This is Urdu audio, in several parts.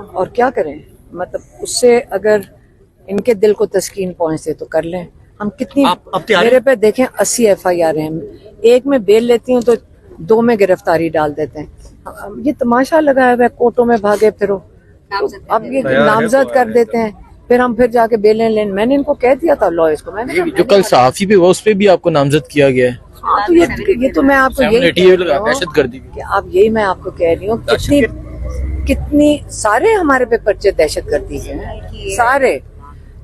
اور کیا کریں, مطلب اس سے اگر ان کے دل کو تسکین پہنچے تو کر لیں. ہم کتنی میرے پہ دیکھیں 80 FIR ہیں, ایک میں بیل لیتی ہوں تو 2 میں گرفتاری ڈال دیتے ہیں. یہ تماشا لگایا ہوا ہے, کوٹوں میں بھاگے پھرو, اب یہ نامزد کر دیتے ہیں, پھر ہم پھر جا کے بیلیں لیں. میں نے ان کو کہہ دیا تھا لائرز کو, میں نے جو کل صحافی پہ ہوا اس پہ بھی آپ کو نامزد کیا گیا ہے. ہاں تو یہ تو میں آپ کو دہشت گردی کہ اب یہی میں آپ کو کہہ رہی ہوں کتنی سارے ہمارے پہ پرچے دہشت گردی کے ہیں سارے.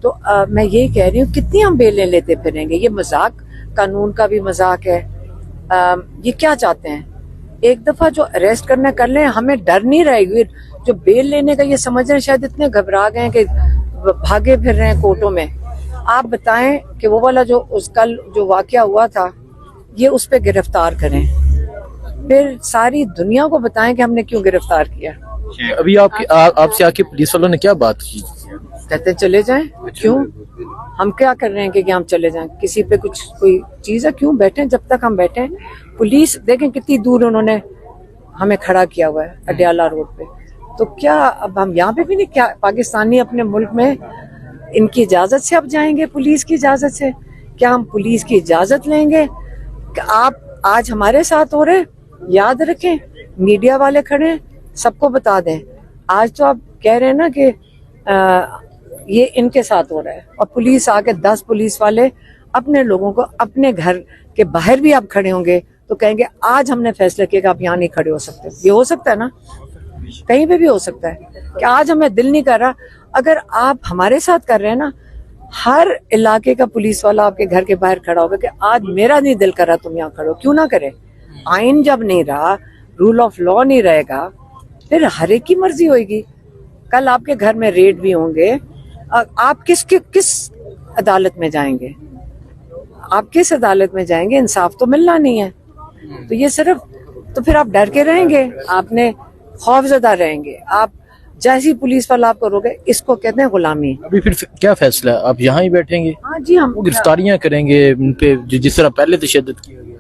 تو میں یہی کہہ رہی ہوں کتنی ہم بیلیں لیتے پھریں گے. یہ مذاق, قانون کا بھی مذاق ہے. یہ کیا چاہتے ہیں, ایک دفعہ جو اریسٹ کرنا کر لیں, ہمیں ڈر نہیں رہے گی. جو بیل لینے کا یہ سمجھ رہے ہیں, شاید اتنے گھبرا گئے ہیں کہ بھاگے پھر رہے ہیں کورٹوں میں. آپ بتائیں کہ وہ والا جو کل جو واقعہ ہوا تھا, یہ اس پہ گرفتار کریں, پھر ساری دنیا کو بتائیں کہ ہم نے کیوں گرفتار کیا. ابھی آپ سے آ کے پولیس والوں نے کیا بات کی؟ کہتے چلے جائیں. کیوں, ہم کیا کر رہے ہیں کہ ہم چلے جائیں؟ کسی پہ کچھ کوئی چیز ہے, کیوں بیٹھیں جب تک ہم بیٹھیں. پولیس دیکھیں کتنی دور انہوں نے ہمیں کھڑا کیا ہوا ہے اڈیالہ روڈ پہ. تو کیا اب ہم یہاں پہ بھی نہیں, کیا پاکستانی اپنے ملک میں ان کی اجازت سے اب جائیں گے, پولیس کی اجازت سے؟ کیا ہم پولیس کی اجازت لیں گے کہ آپ آج ہمارے ساتھ ہو رہے؟ یاد رکھیں, میڈیا والے کھڑے ہیں, سب کو بتا دیں. آج تو آپ کہہ رہے ہیں نا کہ یہ ان کے ساتھ ہو رہا ہے, اور پولیس آ کے 10 پولیس والے اپنے لوگوں کو اپنے گھر کے باہر بھی آپ کھڑے ہوں گے تو کہیں گے آج ہم نے فیصلہ کیا کہ آپ یہاں نہیں کھڑے ہو سکتے. یہ ہو سکتا ہے نا, کہیں پہ بھی ہو سکتا ہے کہ آج ہمیں دل نہیں کر رہا. اگر آپ ہمارے ساتھ کر رہے ہیں نا, ہر علاقے کا پولیس والا آپ کے گھر کے باہر کھڑا ہوگا کہ آج میرا نہیں دل کر رہا تم یہاں کھڑو. کیوں نہ کرے؟ آئین جب نہیں رہا, رول آف لا نہیں رہے گا, پھر ہر ایک کی مرضی ہوئے گی. کل آپ کے گھر میں ریڈ بھی ہوں گے, آپ کس عدالت میں جائیں گے؟ آپ کس عدالت میں جائیں گے؟ انصاف تو ملنا نہیں ہے. تو یہ صرف, تو پھر آپ ڈر کے رہیں گے, آپ نے خوف زدہ رہیں گے. آپ جیسی پولیس والا آپ کرو گے, اس کو کہتے ہیں غلامی. ابھی پھر کیا فیصلہ ہے؟ آپ یہاں ہی بیٹھیں گے؟ ہاں جی, ہم گرفتاریاں کریں گے ان پہ جس طرح پہلے تشدد کیا گیا.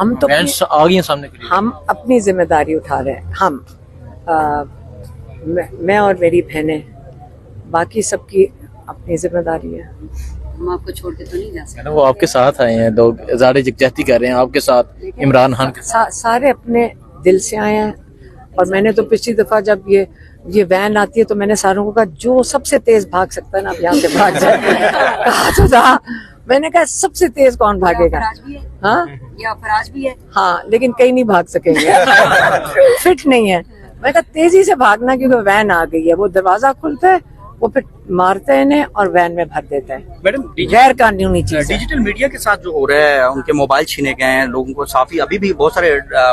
ہم تو آ گئی سامنے, ہم اپنی ذمہ داری اٹھا رہے ہیں. ہم میں اور میری بہنیں, باقی سب کی اپنی ذمہ داری ہے. ہم آپ کو چھوڑ کے تو نہیں جا سکتے. وہ آپ کے ساتھ آئے ہیں, لوگ اظہار یکجہتی کر رہے ہیں آپ کے ساتھ, عمران خان کے سارے اپنے دل سے آئے ہیں. اور میں نے تو پچھلی دفعہ جب یہ وین آتی ہے تو میں نے ساروں کو کہا جو سب سے تیز بھاگ سکتا ہے نا آپ یہاں سے بھاگ جائے. کہا تو تھا, میں نے کہا سب سے تیز کون بھاگے گا؟ ہاں یہ افراج بھی ہے, ہاں لیکن کہیں نہیں بھاگ سکیں گے, فٹ نہیں ہے. میں کہا تیزی سے بھاگنا کیونکہ وین آ گئی ہے. وہ دروازہ کھلتا ہے, وہ پھر مارتے ہیں انہیں اور وین میں بھر دیتا ہے. میڈم غیر قانونی چیز. ڈیجیٹل میڈیا کے ساتھ جو ہو رہا ہے, ان کے موبائل چھینے گئے ہیں, لوگوں کو صحافی ابھی بھی بہت سارے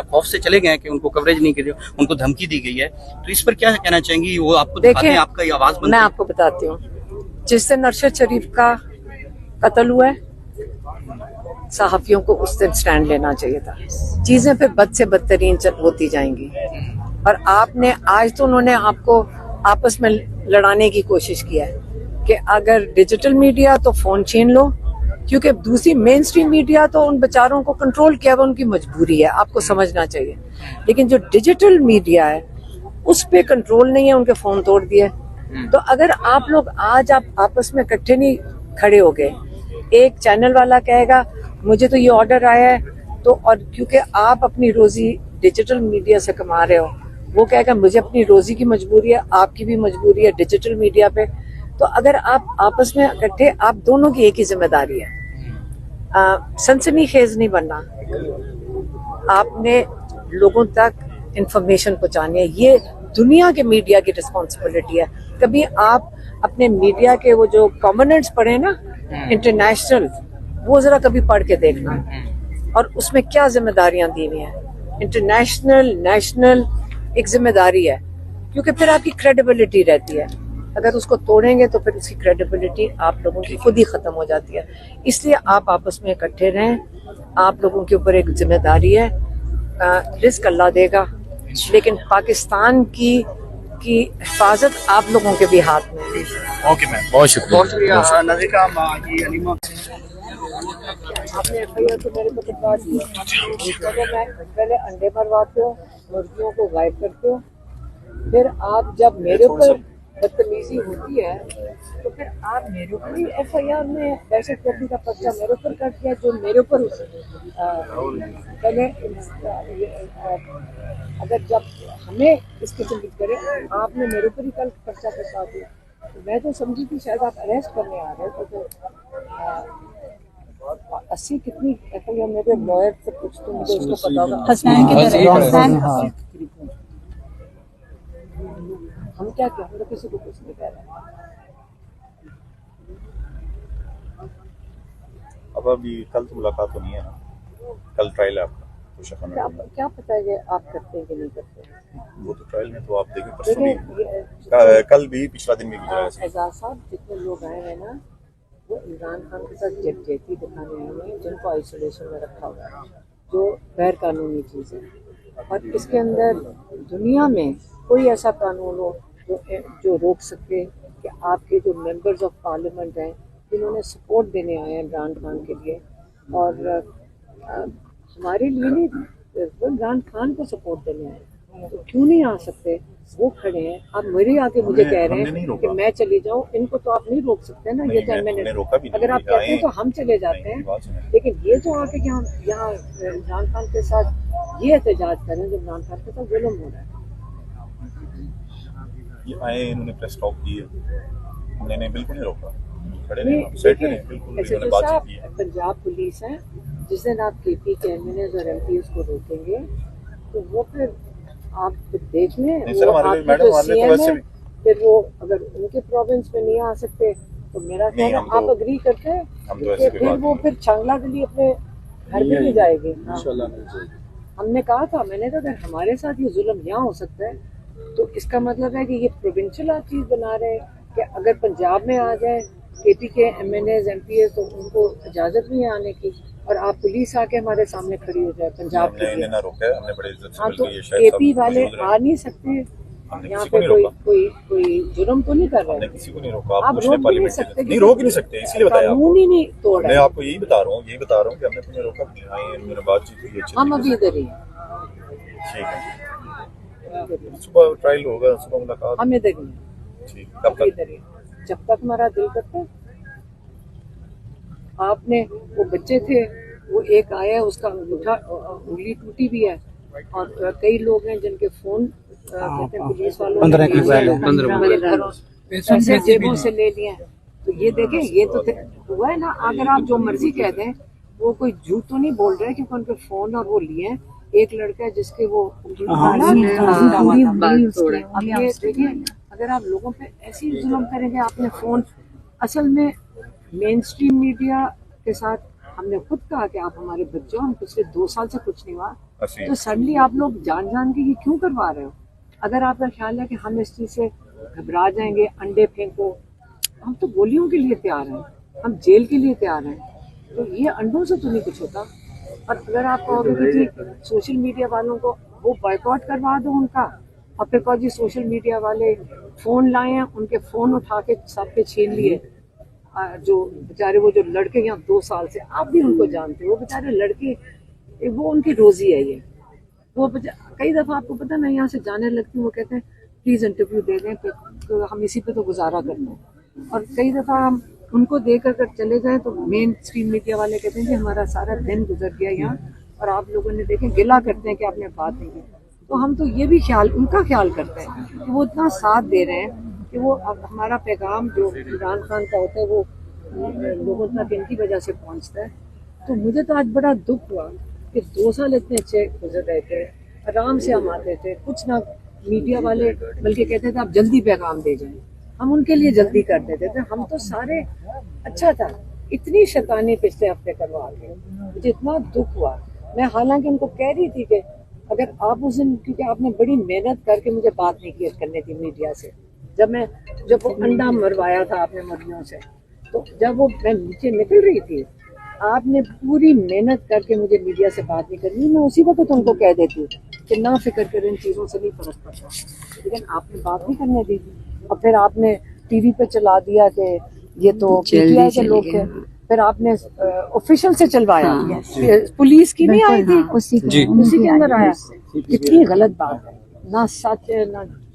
خوف سے چلے گئے ہیں کہ ان کو کوریج نہیں کی, ان کو دھمکی دی گئی ہے. تو اس پر کیا کہنا چاہیں گی؟ وہ آپ کو دکھاتے ہیں, آپ کا یہ آواز بنتی ہے. میں آپ کو بتاتی ہوں, جس دن ارشد شریف کا قتل ہوا ہے, صحافیوں کو اس دن سٹینڈ لینا چاہیے تھا. چیزیں پھر بد سے بدترین ہوتی جائیں گی. اور آپ نے آج تو انہوں نے آپ کو آپس میں لڑانے کی کوشش کیا ہے کہ اگر ڈیجیٹل میڈیا تو فون چھین لو, کیونکہ دوسری مین اسٹریم میڈیا تو ان بیچاروں کو کنٹرول کیا ہوا, ان کی مجبوری ہے, آپ کو سمجھنا چاہیے. لیکن جو ڈیجیٹل میڈیا ہے اس پہ کنٹرول نہیں ہے, ان کے فون توڑ دیے. تو اگر آپ لوگ آج آپ آپس میں اکٹھے نہیں کھڑے ہو گئے, ایک چینل والا کہے گا مجھے تو یہ آرڈر آیا ہے, تو اور کیونکہ آپ اپنی روزی ڈیجیٹل میڈیا سے کما رہے ہو, وہ کہے گا مجھے اپنی روزی کی مجبوری ہے, آپ کی بھی مجبوری ہے ڈیجیٹل میڈیا پہ. تو اگر آپ آپس میں اکٹھے, آپ دونوں کی ایک ہی ذمہ داری ہے, سنسنی خیز نہیں بننا. آپ نے لوگوں تک انفارمیشن پہنچانی ہے, یہ دنیا کے میڈیا کی رسپانسبلٹی ہے. کبھی آپ اپنے میڈیا کے وہ جو کامننٹس پڑھیں نا انٹرنیشنل, وہ ذرا کبھی پڑھ کے دیکھنا, اور اس میں کیا ذمہ داریاں دی ہوئی ہیں. انٹرنیشنل نیشنل ایک ذمہ داری ہے, کیونکہ پھر آپ کی کریڈیبلٹی رہتی ہے. اگر اس کو توڑیں گے تو پھر اس کی کریڈیبلٹی آپ لوگوں کی خود ہی ختم ہو جاتی ہے. اس لیے آپ آپس میں اکٹھے رہیں, آپ لوگوں کے اوپر ایک ذمہ داری ہے. رزق اللہ دے گا, لیکن پاکستان کی حفاظت آپ لوگوں کے بھی ہاتھ میں ہے. اوکے میم, بہت شکریہ. آپ نے FIR تو میرے کو بتا دی, میں پہلے انڈے مرواتے ہو, مرغیوں کو غائب کرتے ہو, پھر آپ جب میرے اوپر بدتمیزی ہوتی ہے تو پھر آپ میرے اوپر ہی ایف آئی آر میں دہشت گردی کا پرچہ میرے اوپر کر دیا جو میرے اوپر پہلے اگر جب ہمیں اس قسم کی کرے آپ نے میرے اوپر ہی کل پرچہ کروا دیا تو میں تو سمجھی تھی شاید آپ اریسٹ کرنے آ رہے تو پھر 80 کتنی ایف آئی آر میرے لائر سے پوچھ تو مجھے اس کو پتا ہوگا حسنین کی طرح ہم کیا کہیں ہم تو کسی کو کچھ نہیں کہہ رہے اب ابھی کل تو ملاقات تو نہیں ہے نا, کل ٹرائل ہے آپ کا تو شفا کیا پتا ہے کہ آپ کرتے ہیں کہ نہیں کرتے وہ تو ٹرائل میں تو آپ دیکھیں پرسوں بھی کل بھی پچھلا دن بھی گزرا ہے. اعزاز صاحب جتنے لوگ آئے ہیں نا وہ عمران خان کے ساتھ یکجہتی دکھانے آئے ہوئے ہیں جن کو آئسولیشن میں رکھا ہوا ہے جو غیر قانونی چیز ہے اور اس کے اندر دنیا میں کوئی ایسا قانون ہو جو روک سکے کہ آپ کے جو ممبرز آف پارلیمنٹ ہیں جنہوں نے سپورٹ دینے آئے ہیں عمران خان کے لیے اور ہمارے لیے نہیں وہ عمران خان کو سپورٹ دینے آئے تو کیوں نہیں آ سکتے وہ کھڑے ہیں آپ میرے آ کے مجھے کہہ رہے ہیں کہ میں چلی جاؤں ان کو تو آپ نہیں روک سکتے نا یہ تو میں نے اگر آپ کہتے ہیں تو ہم چلے جاتے ہیں لیکن یہ جو آ کے یہاں عمران خان کے ساتھ یہ احتجاج کریں جو عمران خان کے ساتھ ظلم ہو رہا ہے یہ آئے انہوں نے پریس ٹاک کی ہے میں نے بالکل نہیں روکا کھڑے نہیں رہے سیٹ رہے بالکل ایسے انہوں نے تو بات صاحب کی ہے. پنجاب پولیس ہے جس دن آپ کے پی کے ایم این ایز اور ایم پی ایز کو روکیں گے تو وہ پھر آپ دیکھ لیں نہیں سر وہ ہمارے آپ لیے کے میڈم جو ہمارے سی لیے تو ایم ویسے ہے بھی پھر وہ اگر ان کے پروونس میں نہیں آ سکتے تو میرا خیال نہیں، ہے ہم تو- آپ اگری کرتے ہیں ہم تو کہ ایسی کوئی پھر بات وہ نہیں. پھر چھانگلا گلی اپنے گھر بھی نہیں جائے گی ہم نے کہا تھا میں نے کہا اگر ہمارے ساتھ یہ ظلم یہاں ہو سکتا ہے تو اس کا مطلب ہے کہ یہ پروونشل آپ چیز بنا رہے ہیں کہ اگر پنجاب میں آ جائے کے پی کے MNAs MPAs تو ان کو اجازت نہیں ہے آنے کی اور آپ پولیس آ کے ہمارے سامنے کھڑی ہو جائے ہم پنجاب نے کے لیے انہیں نہ روکا ہے ہم نے بڑے عزت سے ہاں تو بلکہ یہ کے شاید پی صاحب والے موجود رہے. آ نہیں سکتے ہم نے یہاں کسی کو پہ نہیں روکا کوئی جرم تو نہیں کر ہم نے رہے کسی کو نہیں روکا آپ آپ پوچھ لیں روک بھی نہیں پارلیمنٹ سکتے کے نہیں روک ہی نہیں سکتے اسی لیے بتایا آپ قانون ہی نہیں توڑ میں رہے آپ کو یہی بتا رہا ہوں کہ ہم نے تمہیں روکا بھی نہیں. آئے انہوں نے بات چیت کی اچھی ہم ابھی طریقے ادھر ہی سے. ٹھیک ہے ہیں صبح ٹرائل ہوگا صبح ملاقات ہم ادھر ہی ہیں ٹھیک کب ابھی تک ادھر ہی جب تک ہمارا دل کرتا ہے آپ نے وہ بچے تھے وہ ایک آیا اس کا انگوٹھا انگلی ٹوٹی بھی ہے اور کئی لوگ ہیں جن کے فون کہتے ہیں پولیس والوں نے ایسے جیبوں سے لے لیے ہیں تو یہ دیکھیں یہ تو ہوا ہے نا اگر آپ جو مرضی کہہ دیں وہ کوئی جھوٹ تو نہیں بول رہے کیونکہ ان کے فون اور وہ لیے ہیں ایک لڑکا ہے جس کے وہ اب یہ دیکھیں اگر آپ لوگوں پہ ایسی ظلم کریں گے آپ نے فون اصل میں مین اسٹریم میڈیا کے ساتھ ہم نے خود کہا کہ آپ ہمارے بچے ہو ہم پچھلے 2 سال سے کچھ نہیں ہوا تو سڈنلی آپ لوگ جان کے یہ کیوں کروا رہے ہو اگر آپ کا خیال ہے کہ ہم اس چیز سے گھبرا جائیں گے انڈے پھینکو ہم تو گولیوں کے لیے تیار ہیں ہم جیل کے لیے تیار ہیں تو یہ انڈوں سے تو نہیں کچھ ہوتا اور اگر آپ کہو گے کہ جی سوشل میڈیا والوں کو وہ بائیکاٹ کروا دو ان کا اور پھر کہو جی سوشل میڈیا والے فون لائے ہیں ان کے فون اٹھا کے سب کے چھین لیے جو بیچارے وہ جو لڑکے یہاں 2 سال سے آپ بھی ان کو جانتے وہ بیچارے لڑکے وہ ان کی روزی ہے یہ وہ کئی دفعہ آپ کو پتا میں یہاں سے جانے لگتی ہوں وہ کہتے ہیں پلیز انٹرویو دے دیں پھر ہم اسی پہ تو گزارا کرتے ہیں اور کئی دفعہ ہم ان کو دے کر چلے جائیں تو مین اسٹریم میڈیا والے کہتے ہیں کہ ہمارا سارا دن گزر گیا یہاں اور آپ لوگوں نے دیکھیں گلا کرتے ہیں کہ آپ نے بات نہیں کی تو ہم تو یہ بھی ان کا خیال کرتے ہیں کہ وہ اتنا ساتھ دے رہے ہیں کہ وہ ہمارا پیغام جو عمران خان کا ہوتا ہے وہ لوگوں تک ان کی وجہ سے پہنچتا ہے تو مجھے تو آج بڑا دکھ ہوا کہ 2 سال اتنے اچھے گزر رہے تھے آرام سے ہم آتے تھے کچھ نہ میڈیا والے بلکہ کہتے تھے آپ جلدی پیغام دے جائیں ہم ان کے لیے جلدی کر دیتے تھے ہم تو سارے اچھا تھا اتنی شیطانی پچھلے ہفتے کروا کے مجھے اتنا دکھ ہوا میں حالانکہ ان کو کہہ رہی تھی کہ اگر آپ اس دن کیونکہ آپ نے بڑی محنت کر کے مجھے بات نہیں کرنے تھی میڈیا سے جب وہ انڈا مروایا تھا آپ نے مرغیوں سے تو جب وہ میں نیچے نکل رہی تھی آپ نے پوری محنت کر کے مجھے میڈیا سے بات نہیں کرنی میں اسی وقت ان کو کہہ دیتی کہ نہ فکر کریں ان چیزوں سے نہیں فرق پڑتا لیکن آپ نے بات نہیں کرنے دی اور پھر آپ نے ٹی وی پہ چلا دیا کہ یہ تو پی ٹی آئی کے لوگ تھے پھر آپ نے آفیشل سے چلوایا پولیس کی نہیں آئی تھی اسی کے اندر آیا کتنی غلط بات ہے نہ سچ ہے نہ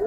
2